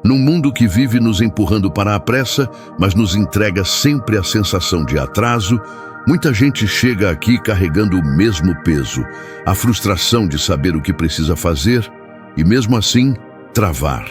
Num mundo que vive nos empurrando para a pressa, mas nos entrega sempre a sensação de atraso, muita gente chega aqui carregando o mesmo peso, a frustração de saber o que precisa fazer e, mesmo assim, travar.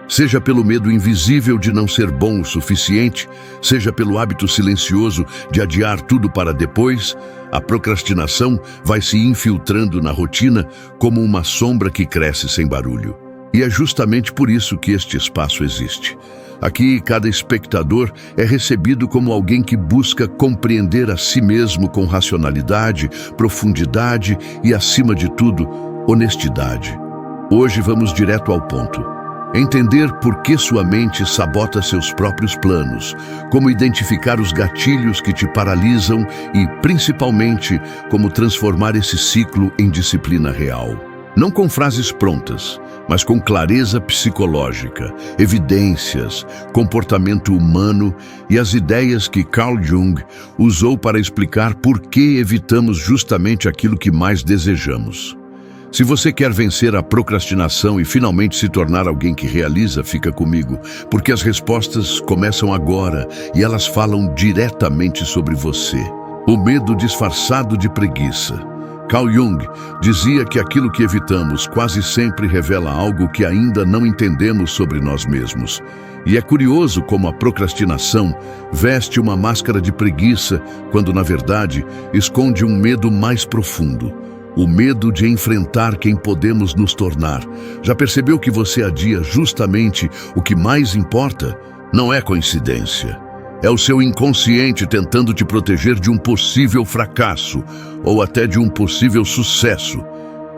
Seja pelo medo invisível de não ser bom o suficiente, seja pelo hábito silencioso de adiar tudo para depois, a procrastinação vai se infiltrando na rotina como uma sombra que cresce sem barulho. E é justamente por isso que este espaço existe. Aqui, cada espectador é recebido como alguém que busca compreender a si mesmo com racionalidade, profundidade e, acima de tudo, honestidade. Hoje vamos direto ao ponto. Entender por que sua mente sabota seus próprios planos, como identificar os gatilhos que te paralisam e, principalmente, como transformar esse ciclo em disciplina real. Não com frases prontas, mas com clareza psicológica, evidências, comportamento humano e as ideias que Carl Jung usou para explicar por que evitamos justamente aquilo que mais desejamos. Se você quer vencer a procrastinação e finalmente se tornar alguém que realiza, fica comigo, porque as respostas começam agora e elas falam diretamente sobre você. O medo disfarçado de preguiça. Carl Jung dizia que aquilo que evitamos quase sempre revela algo que ainda não entendemos sobre nós mesmos. E é curioso como a procrastinação veste uma máscara de preguiça, quando na verdade esconde um medo mais profundo. O medo de enfrentar quem podemos nos tornar. Já percebeu que você adia justamente o que mais importa? Não é coincidência. É o seu inconsciente tentando te proteger de um possível fracasso ou até de um possível sucesso.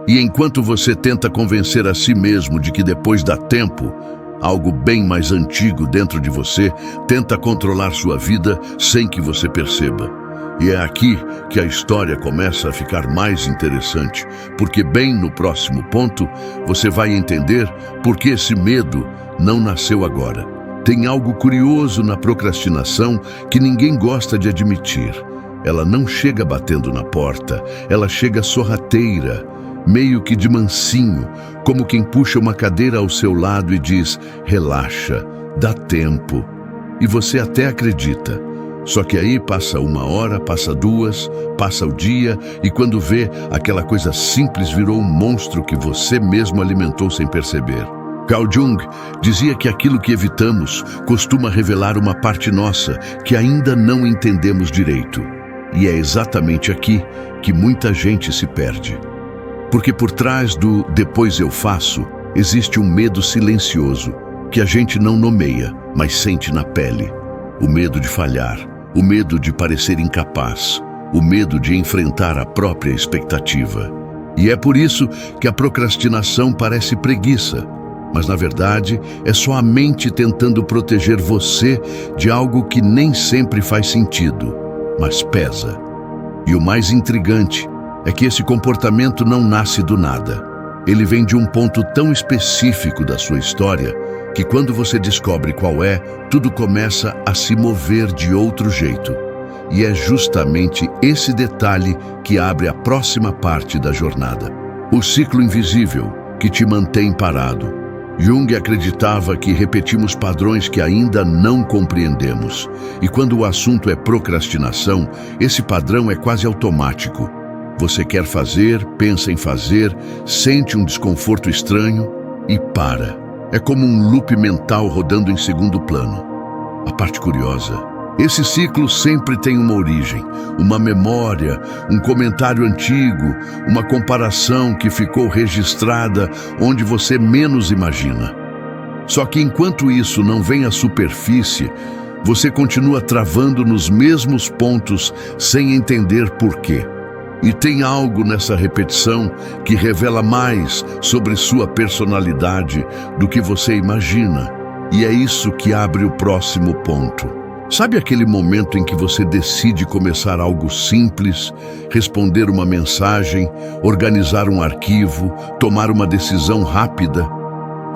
E enquanto você tenta convencer a si mesmo de que depois dá tempo, algo bem mais antigo dentro de você tenta controlar sua vida sem que você perceba. E é aqui que a história começa a ficar mais interessante, porque bem no próximo ponto você vai entender por que esse medo não nasceu agora. Tem algo curioso na procrastinação que ninguém gosta de admitir. Ela não chega batendo na porta, ela chega sorrateira, meio que de mansinho, como quem puxa uma cadeira ao seu lado e diz: relaxa, dá tempo. E você até acredita. Só que aí passa uma hora, passa duas, passa o dia e quando vê, aquela coisa simples virou um monstro que você mesmo alimentou sem perceber. Carl Jung dizia que aquilo que evitamos costuma revelar uma parte nossa que ainda não entendemos direito. E é exatamente aqui que muita gente se perde. Porque por trás do "depois eu faço" existe um medo silencioso que a gente não nomeia, mas sente na pele. O medo de falhar, o medo de parecer incapaz, o medo de enfrentar a própria expectativa. E é por isso que a procrastinação parece preguiça, mas na verdade é só a mente tentando proteger você de algo que nem sempre faz sentido, mas pesa. E o mais intrigante é que esse comportamento não nasce do nada. Ele vem de um ponto tão específico da sua história que quando você descobre qual é, tudo começa a se mover de outro jeito. E é justamente esse detalhe que abre a próxima parte da jornada. O ciclo invisível que te mantém parado. Jung acreditava que repetimos padrões que ainda não compreendemos. E quando o assunto é procrastinação, esse padrão é quase automático. Você quer fazer, pensa em fazer, sente um desconforto estranho e para. É como um loop mental rodando em segundo plano. A parte curiosa: esse ciclo sempre tem uma origem, uma memória, um comentário antigo, uma comparação que ficou registrada onde você menos imagina. Só que enquanto isso não vem à superfície, você continua travando nos mesmos pontos sem entender por quê. E tem algo nessa repetição que revela mais sobre sua personalidade do que você imagina. E é isso que abre o próximo ponto. Sabe aquele momento em que você decide começar algo simples, responder uma mensagem, organizar um arquivo, tomar uma decisão rápida?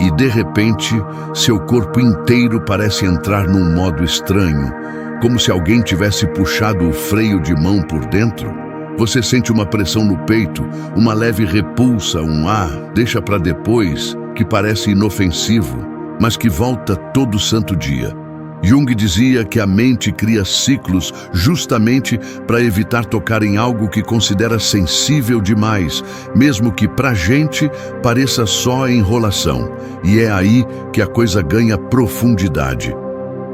E de repente, seu corpo inteiro parece entrar num modo estranho, como se alguém tivesse puxado o freio de mão por dentro? Você sente uma pressão no peito, uma leve repulsa, deixa para depois, que parece inofensivo. mas que volta todo santo dia. Jung dizia que a mente cria ciclos justamente para evitar tocar em algo que considera sensível demais, mesmo que pra gente pareça só enrolação. E é aí que a coisa ganha profundidade.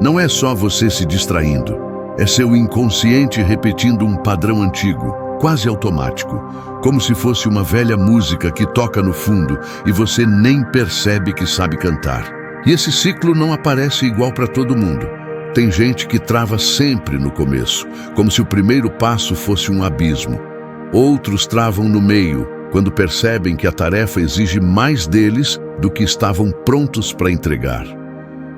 Não é só você se distraindo, é seu inconsciente repetindo um padrão antigo, quase automático, como se fosse uma velha música que toca no fundo e você nem percebe que sabe cantar. E esse ciclo não aparece igual para todo mundo. Tem gente que trava sempre no começo, como se o primeiro passo fosse um abismo. Outros travam no meio, quando percebem que a tarefa exige mais deles do que estavam prontos para entregar.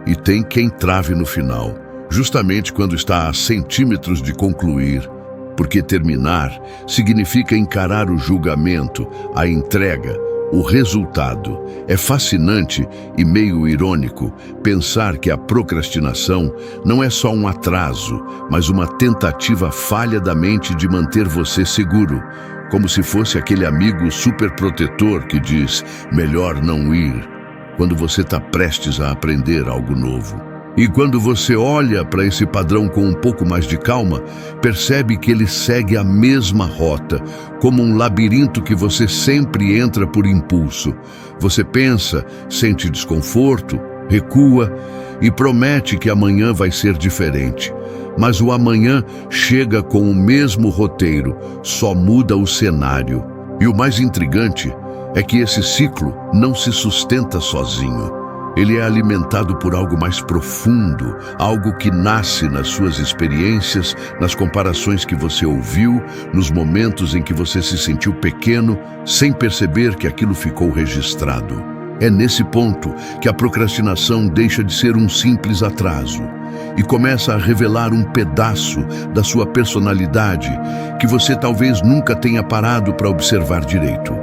E tem quem trave no final, justamente quando está a centímetros de concluir, porque terminar significa encarar o julgamento, a entrega, o resultado. É fascinante e meio irônico pensar que a procrastinação não é só um atraso, mas uma tentativa falha da mente de manter você seguro, como se fosse aquele amigo superprotetor que diz melhor não ir, quando você está prestes a aprender algo novo. E quando você olha para esse padrão com um pouco mais de calma, percebe que ele segue a mesma rota, como um labirinto que você sempre entra por impulso. Você pensa, sente desconforto, recua e promete que amanhã vai ser diferente. Mas o amanhã chega com o mesmo roteiro, só muda o cenário. E o mais intrigante é que esse ciclo não se sustenta sozinho. Ele é alimentado por algo mais profundo, algo que nasce nas suas experiências, nas comparações que você ouviu, nos momentos em que você se sentiu pequeno, sem perceber que aquilo ficou registrado. É nesse ponto que a procrastinação deixa de ser um simples atraso e começa a revelar um pedaço da sua personalidade que você talvez nunca tenha parado para observar direito.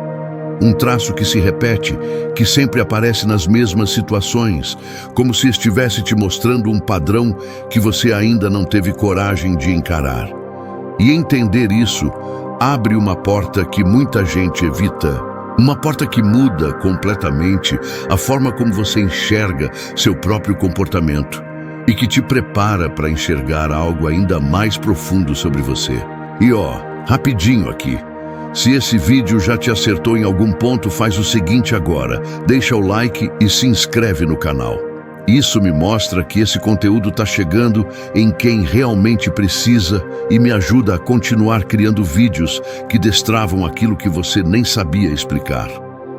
Um traço que se repete, que sempre aparece nas mesmas situações, como se estivesse te mostrando um padrão que você ainda não teve coragem de encarar. E entender isso abre uma porta que muita gente evita, uma porta que muda completamente a forma como você enxerga seu próprio comportamento e que te prepara para enxergar algo ainda mais profundo sobre você. E rapidinho aqui. Se esse vídeo já te acertou em algum ponto, faz o seguinte agora, deixa o like e se inscreve no canal. Isso me mostra que esse conteúdo está chegando em quem realmente precisa e me ajuda a continuar criando vídeos que destravam aquilo que você nem sabia explicar.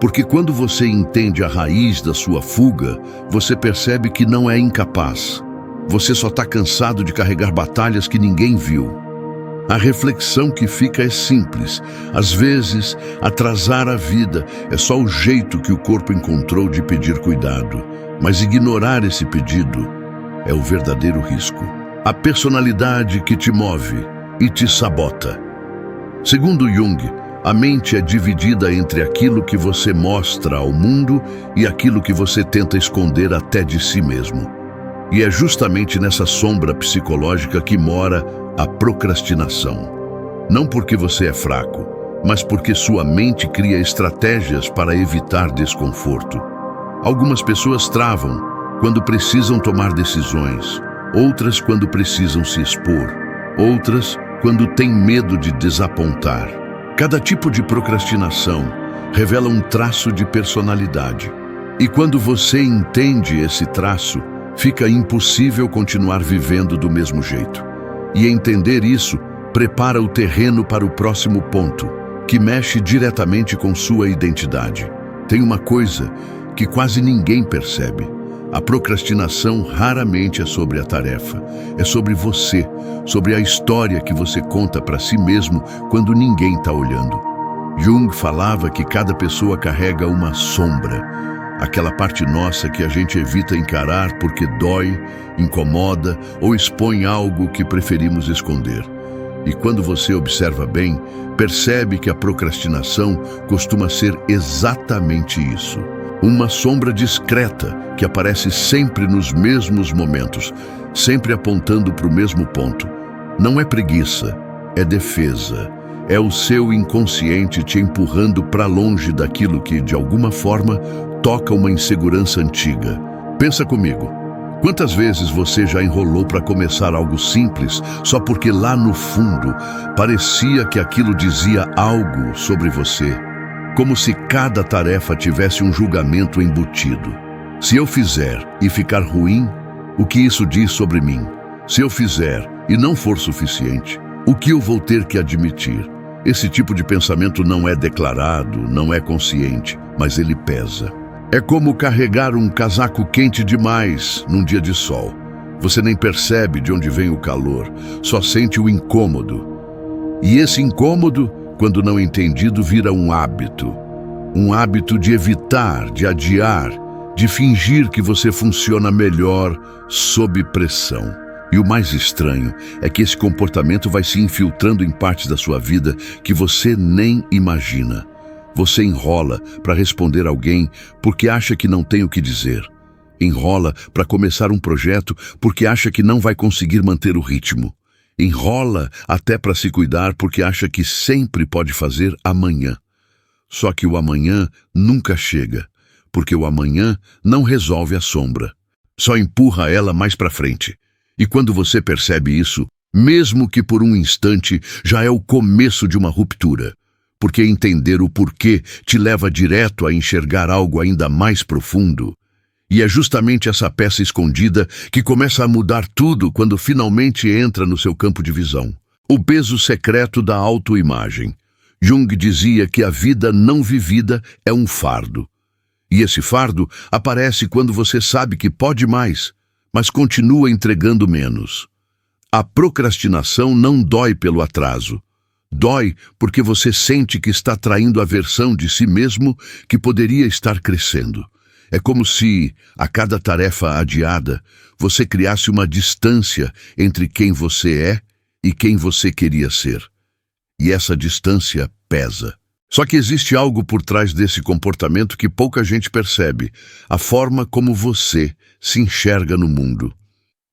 Porque quando você entende a raiz da sua fuga, você percebe que não é incapaz. Você só está cansado de carregar batalhas que ninguém viu. A reflexão que fica é simples. Às vezes, atrasar a vida é só o jeito que o corpo encontrou de pedir cuidado. Mas ignorar esse pedido é o verdadeiro risco. A personalidade que te move e te sabota. Segundo Jung, a mente é dividida entre aquilo que você mostra ao mundo e aquilo que você tenta esconder até de si mesmo. E é justamente nessa sombra psicológica que mora a procrastinação. Não porque você é fraco, mas porque sua mente cria estratégias para evitar desconforto. Algumas pessoas travam quando precisam tomar decisões, outras quando precisam se expor, outras quando têm medo de desapontar. Cada tipo de procrastinação revela um traço de personalidade. E quando você entende esse traço, fica impossível continuar vivendo do mesmo jeito. E entender isso prepara o terreno para o próximo ponto, que mexe diretamente com sua identidade. Tem uma coisa que quase ninguém percebe. A procrastinação raramente é sobre a tarefa, é sobre você, sobre a história que você conta para si mesmo quando ninguém está olhando. Jung falava que cada pessoa carrega uma sombra, aquela parte nossa que a gente evita encarar porque dói, incomoda ou expõe algo que preferimos esconder. E quando você observa bem, percebe que a procrastinação costuma ser exatamente isso. Uma sombra discreta que aparece sempre nos mesmos momentos, sempre apontando para o mesmo ponto. Não é preguiça, é defesa. É o seu inconsciente te empurrando para longe daquilo que, de alguma forma, toca uma insegurança antiga. Pensa comigo. Quantas vezes você já enrolou para começar algo simples só porque lá no fundo parecia que aquilo dizia algo sobre você? Como se cada tarefa tivesse um julgamento embutido. Se eu fizer e ficar ruim, o que isso diz sobre mim? Se eu fizer e não for suficiente, o que eu vou ter que admitir? Esse tipo de pensamento não é declarado, não é consciente, mas ele pesa. É como carregar um casaco quente demais num dia de sol. Você nem percebe de onde vem o calor, só sente o incômodo. E esse incômodo, quando não entendido, vira um hábito. Um hábito de evitar, de adiar, de fingir que você funciona melhor sob pressão. E o mais estranho é que esse comportamento vai se infiltrando em partes da sua vida que você nem imagina. Você enrola para responder alguém porque acha que não tem o que dizer. Enrola para começar um projeto porque acha que não vai conseguir manter o ritmo. Enrola até para se cuidar porque acha que sempre pode fazer amanhã. Só que o amanhã nunca chega, porque o amanhã não resolve a sombra. Só empurra ela mais para frente. E quando você percebe isso, mesmo que por um instante, já é o começo de uma ruptura. Porque entender o porquê te leva direto a enxergar algo ainda mais profundo. E é justamente essa peça escondida que começa a mudar tudo quando finalmente entra no seu campo de visão. O peso secreto da autoimagem. Jung dizia que a vida não vivida é um fardo. E esse fardo aparece quando você sabe que pode mais, mas continua entregando menos. A procrastinação não dói pelo atraso. Dói porque você sente que está traindo a versão de si mesmo que poderia estar crescendo. É como se, a cada tarefa adiada, você criasse uma distância entre quem você é e quem você queria ser. E essa distância pesa. Só que existe algo por trás desse comportamento que pouca gente percebe, a forma como você se enxerga no mundo.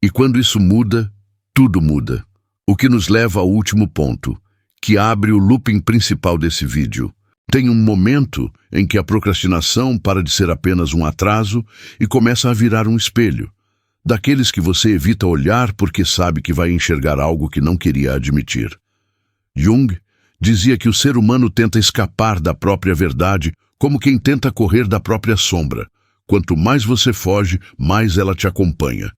E quando isso muda, tudo muda. O que nos leva ao último ponto, que abre o looping principal desse vídeo. Tem um momento em que a procrastinação para de ser apenas um atraso e começa a virar um espelho. Daqueles que você evita olhar porque sabe que vai enxergar algo que não queria admitir. Jung dizia que o ser humano tenta escapar da própria verdade como quem tenta correr da própria sombra. Quanto mais você foge, mais ela te acompanha.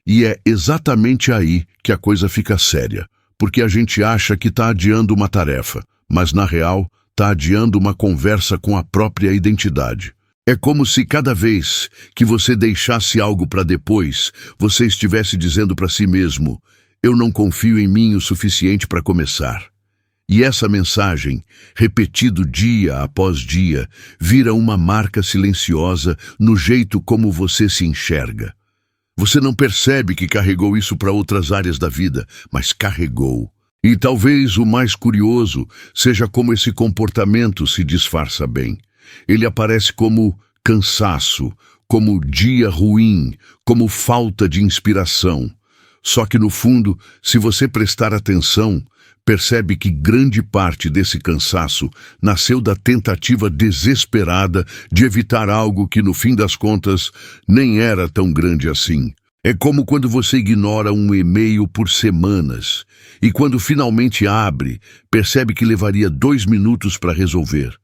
E é exatamente aí que a coisa fica séria, porque a gente acha que está adiando uma tarefa, mas na real está adiando uma conversa com a própria identidade. É como se cada vez que você deixasse algo para depois, você estivesse dizendo para si mesmo: eu não confio em mim o suficiente para começar. E essa mensagem, repetido dia após dia, vira uma marca silenciosa no jeito como você se enxerga. Você não percebe que carregou isso para outras áreas da vida, mas carregou. E talvez o mais curioso seja como esse comportamento se disfarça bem. Ele aparece como cansaço, como dia ruim, como falta de inspiração. Só que no fundo, se você prestar atenção, percebe que grande parte desse cansaço nasceu da tentativa desesperada de evitar algo que, no fim das contas, nem era tão grande assim. É como quando você ignora um e-mail por semanas e quando finalmente abre, percebe que levaria 2 minutos para resolver.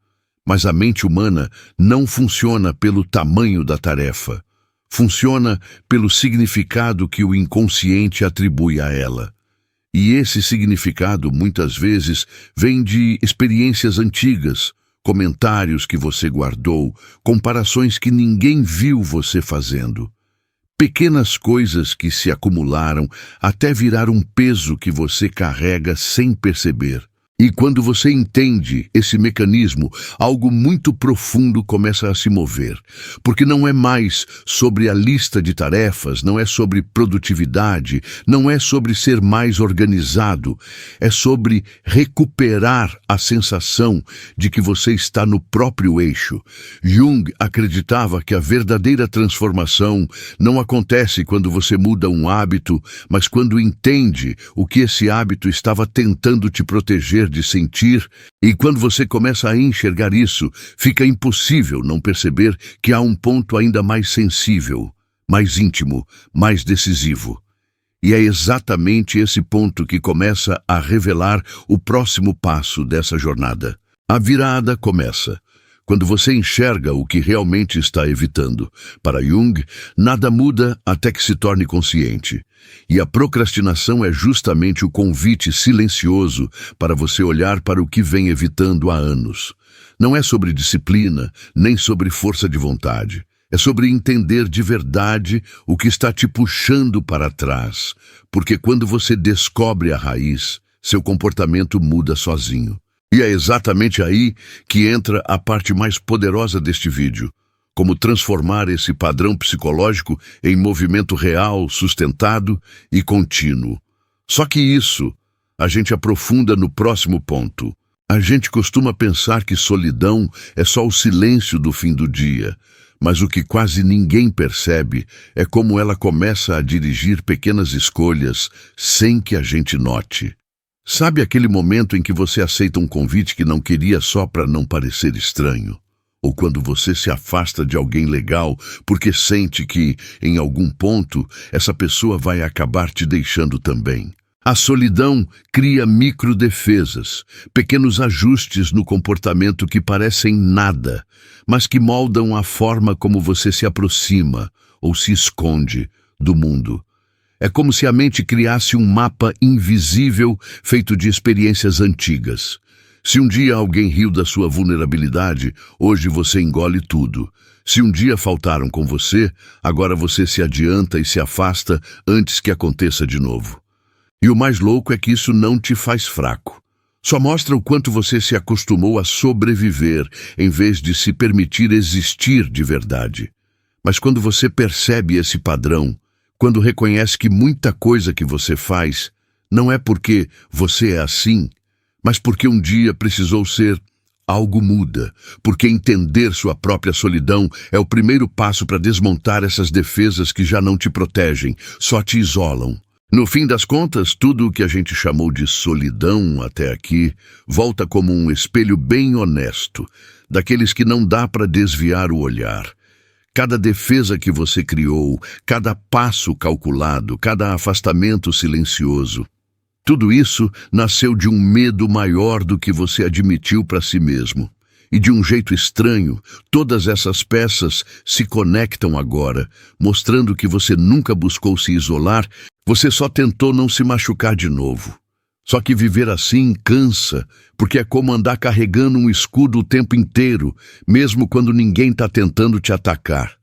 Mas a mente humana não funciona pelo tamanho da tarefa. Funciona pelo significado que o inconsciente atribui a ela. E esse significado, muitas vezes, vem de experiências antigas, comentários que você guardou, comparações que ninguém viu você fazendo. Pequenas coisas que se acumularam até virar um peso que você carrega sem perceber. E quando você entende esse mecanismo, algo muito profundo começa a se mover. Porque não é mais sobre a lista de tarefas, não é sobre produtividade, não é sobre ser mais organizado. É sobre recuperar a sensação de que você está no próprio eixo. Jung acreditava que a verdadeira transformação não acontece quando você muda um hábito, mas quando entende o que esse hábito estava tentando te proteger de sentir, e quando você começa a enxergar isso, fica impossível não perceber que há um ponto ainda mais sensível. mais íntimo, mais decisivo. E é exatamente esse ponto que começa a revelar o próximo passo dessa jornada. A virada começa quando você enxerga o que realmente está evitando. Para Jung, nada muda até que se torne consciente. E a procrastinação é justamente o convite silencioso para você olhar para o que vem evitando há anos. Não é sobre disciplina, nem sobre força de vontade. É sobre entender de verdade o que está te puxando para trás. Porque quando você descobre a raiz, seu comportamento muda sozinho. E é exatamente aí que entra a parte mais poderosa deste vídeo. Como transformar esse padrão psicológico em movimento real, sustentado e contínuo. Só que isso a gente aprofunda no próximo ponto. A gente costuma pensar que solidão é só o silêncio do fim do dia, mas o que quase ninguém percebe é como ela começa a dirigir pequenas escolhas sem que a gente note. Sabe aquele momento em que você aceita um convite que não queria só para não parecer estranho? Ou quando você se afasta de alguém legal porque sente que, em algum ponto, essa pessoa vai acabar te deixando também? A solidão cria microdefesas, pequenos ajustes no comportamento que parecem nada, mas que moldam a forma como você se aproxima ou se esconde do mundo. É como se a mente criasse um mapa invisível feito de experiências antigas. Se um dia alguém riu da sua vulnerabilidade, hoje você engole tudo. Se um dia faltaram com você, agora você se adianta e se afasta antes que aconteça de novo. E o mais louco é que isso não te faz fraco. Só mostra o quanto você se acostumou a sobreviver, em vez de se permitir existir de verdade. Mas quando você percebe esse padrão, quando reconhece que muita coisa que você faz não é porque você é assim, mas porque um dia precisou ser, algo muda, porque entender sua própria solidão é o primeiro passo para desmontar essas defesas que já não te protegem, só te isolam. No fim das contas, tudo o que a gente chamou de solidão até aqui volta como um espelho bem honesto, daqueles que não dá para desviar o olhar. Cada defesa que você criou, cada passo calculado, cada afastamento silencioso, tudo isso nasceu de um medo maior do que você admitiu para si mesmo. E de um jeito estranho, todas essas peças se conectam agora, mostrando que você nunca buscou se isolar, você só tentou não se machucar de novo. Só que viver assim cansa, porque é como andar carregando um escudo o tempo inteiro, mesmo quando ninguém está tentando te atacar.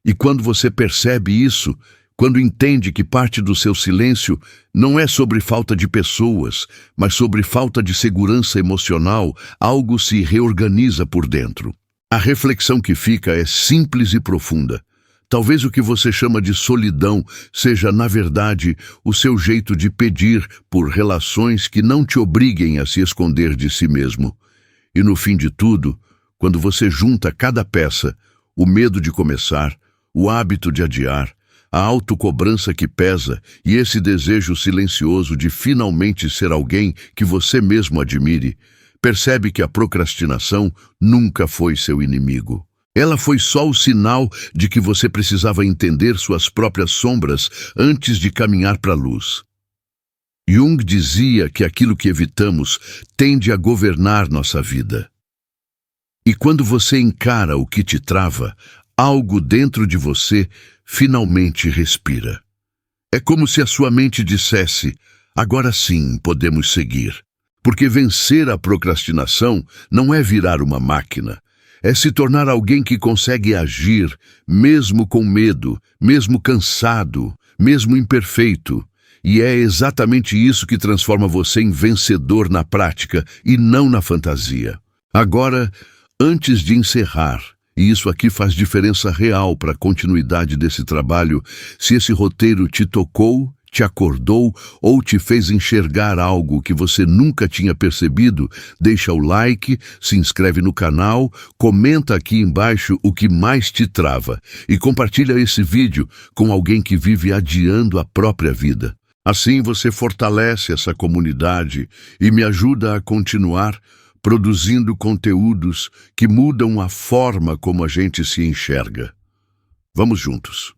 E quando você percebe isso, quando entende que parte do seu silêncio não é sobre falta de pessoas, mas sobre falta de segurança emocional, algo se reorganiza por dentro. A reflexão que fica é simples e profunda. Talvez o que você chama de solidão seja, na verdade, o seu jeito de pedir por relações que não te obriguem a se esconder de si mesmo. E no fim de tudo, quando você junta cada peça, o medo de começar, o hábito de adiar, a autocobrança que pesa e esse desejo silencioso de finalmente ser alguém que você mesmo admire, percebe que a procrastinação nunca foi seu inimigo. Ela foi só o sinal de que você precisava entender suas próprias sombras antes de caminhar para a luz. Jung dizia que aquilo que evitamos tende a governar nossa vida. E quando você encara o que te trava, algo dentro de você finalmente respira. É como se a sua mente dissesse: agora sim podemos seguir. Porque vencer a procrastinação não é virar uma máquina. É se tornar alguém que consegue agir, mesmo com medo, mesmo cansado, mesmo imperfeito. E é exatamente isso que transforma você em vencedor na prática e não na fantasia. Agora, antes de encerrar, e isso aqui faz diferença real para a continuidade desse trabalho, se esse roteiro te tocou, te acordou ou te fez enxergar algo que você nunca tinha percebido, deixa o like, se inscreve no canal, comenta aqui embaixo o que mais te trava e compartilha esse vídeo com alguém que vive adiando a própria vida. Assim você fortalece essa comunidade e me ajuda a continuar produzindo conteúdos que mudam a forma como a gente se enxerga. Vamos juntos.